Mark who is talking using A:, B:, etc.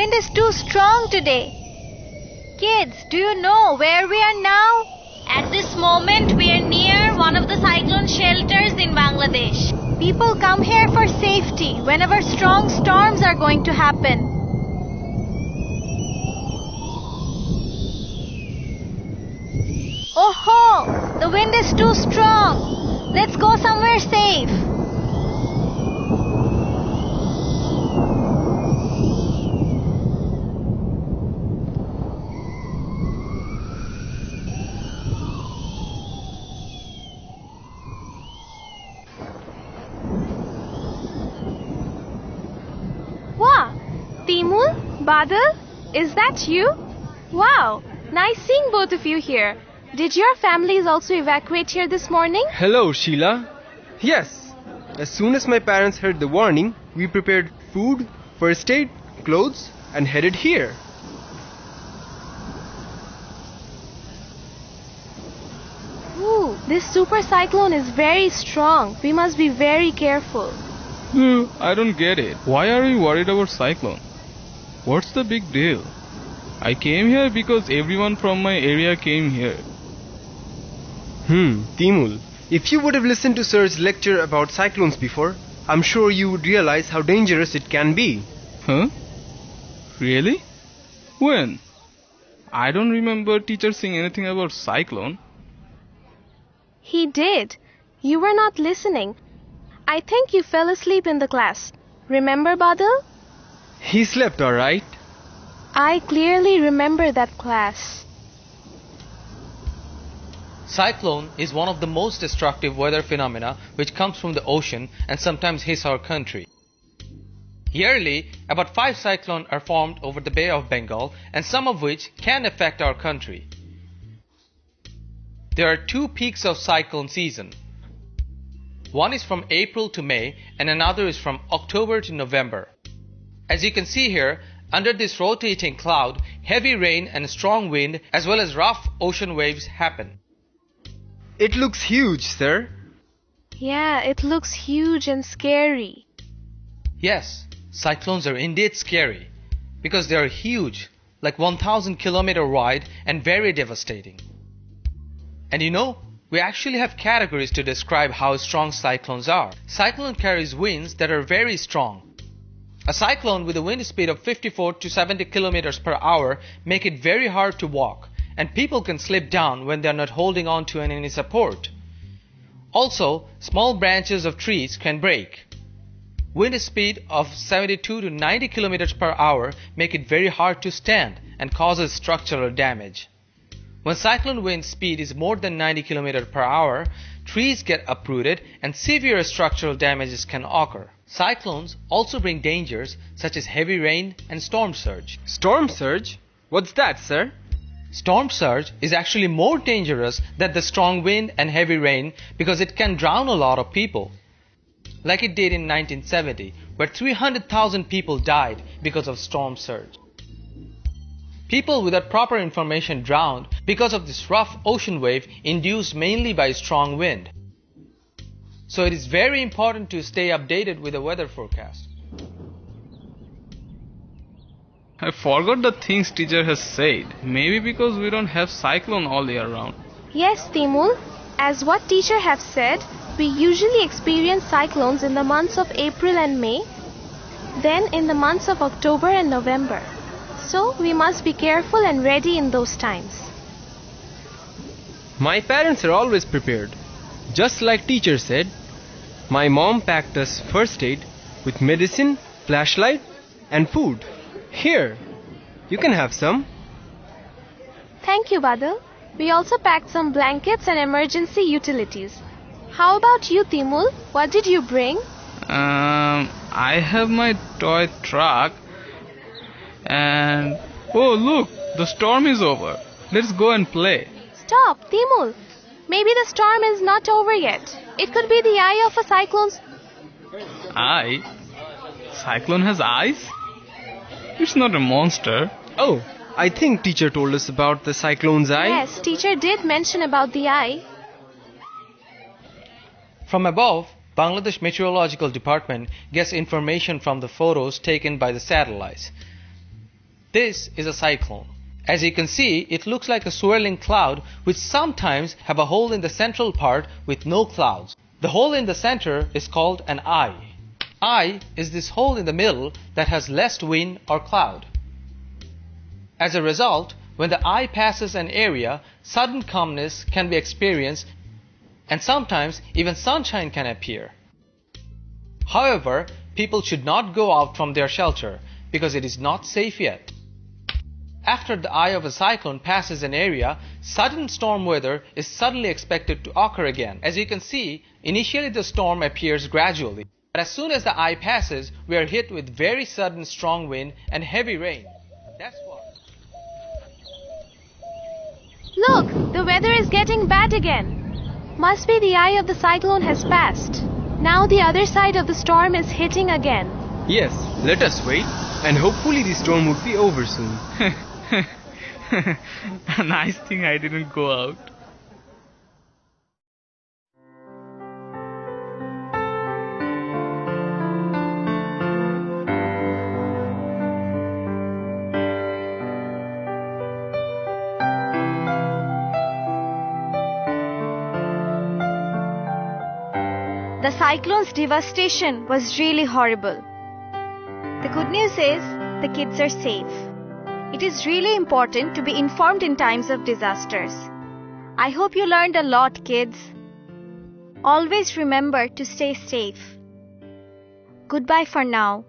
A: wind is too strong today. Kids, do you know where we are now?
B: At this moment, we are near one of the cyclone shelters in Bangladesh.
A: People come here for safety whenever strong storms are going to happen. Oh ho! The wind is too strong. Let's go somewhere safe. Wow! Timul, Badal, is that you? Wow! Nice seeing both of you here. Did your families also evacuate here this morning?
C: Hello, Sheila. Yes. As soon as my parents heard the warning, we prepared food, first aid, clothes, and headed here.
A: Ooh, this super cyclone is very strong. We must be very careful.
D: I don't get it. Why are we worried about cyclone? What's the big deal? I came here because everyone from my area came here.
C: Timul, if you would have listened to Sir's lecture about cyclones before, I'm sure you would realize how dangerous it can be.
D: Huh? Really? When? I don't remember teacher saying anything about cyclone.
A: He did. You were not listening. I think you fell asleep in the class. Remember, Badal?
C: He slept all right.
A: I clearly remember that class.
E: Cyclone is one of the most destructive weather phenomena which comes from the ocean and sometimes hits our country. Yearly, about 5 cyclones are formed over the Bay of Bengal, and some of which can affect our country. There are 2 peaks of cyclone season. One is from April to May and another is from October to November. As you can see here, under this rotating cloud, heavy rain and strong wind as well as rough ocean waves happen.
C: It looks huge, sir.
A: Yeah, it looks huge and scary.
E: Yes, cyclones are indeed scary because they are huge, like 1,000 km wide and very devastating. And you know, we actually have categories to describe how strong cyclones are. Cyclone carries winds that are very strong. A cyclone with a wind speed of 54 to 70 km per hour make it very hard to walk, and people can slip down when they are not holding on to any support. Also, small branches of trees can break. Wind speed of 72 to 90 km per hour make it very hard to stand and causes structural damage. When cyclone wind speed is more than 90 km per hour, trees get uprooted and severe structural damages can occur. Cyclones also bring dangers such as heavy rain and storm surge.
C: Storm surge? What's that, sir?
E: Storm surge is actually more dangerous than the strong wind and heavy rain because it can drown a lot of people. Like it did in 1970, where 300,000 people died because of storm surge. People without proper information drowned because of this rough ocean wave induced mainly by strong wind. So it is very important to stay updated with the weather forecast.
D: I forgot the things teacher has said. Maybe because we don't have cyclone all year round.
A: Yes, Timul. As what teacher have said, we usually experience cyclones in the months of April and May, then in the months of October and November. So we must be careful and ready in those times.
C: My parents are always prepared. Just like teacher said, my mom packed us first aid with medicine, flashlight, and food. Here, you can have some.
A: Thank you, Badal. We also packed some blankets and emergency utilities. How about you, Timul? What did you bring?
D: I have my toy truck. And oh look, the storm is over. Let's go and play.
A: Stop, Timul. Maybe the storm is not over yet. It could be the eye of a cyclone's...
D: Eye? Cyclone has eyes? It's not a monster.
C: Oh, I think teacher told us about the cyclone's eye.
A: Yes, teacher did mention about the eye.
E: From above, Bangladesh Meteorological Department gets information from the photos taken by the satellites. This is a cyclone. As you can see, it looks like a swirling cloud which sometimes have a hole in the central part with no clouds. The hole in the center is called an eye. Eye is this hole in the middle that has less wind or cloud. As a result, when the eye passes an area, sudden calmness can be experienced and sometimes even sunshine can appear. However, people should not go out from their shelter because it is not safe yet. After the eye of a cyclone passes an area, sudden storm weather is suddenly expected to occur again. As you can see, initially the storm appears gradually, but as soon as the eye passes, we are hit with very sudden strong wind and heavy rain. That's why.
A: Look, the weather is getting bad again. Must be the eye of the cyclone has passed. Now the other side of the storm is hitting again.
C: Yes, let us wait, and hopefully the storm would be over soon.
D: A nice thing I didn't go out.
B: The cyclone's devastation was really horrible. The good news is the kids are safe. It is really important to be informed in times of disasters. I hope you learned a lot, kids. Always remember to stay safe. Goodbye for now.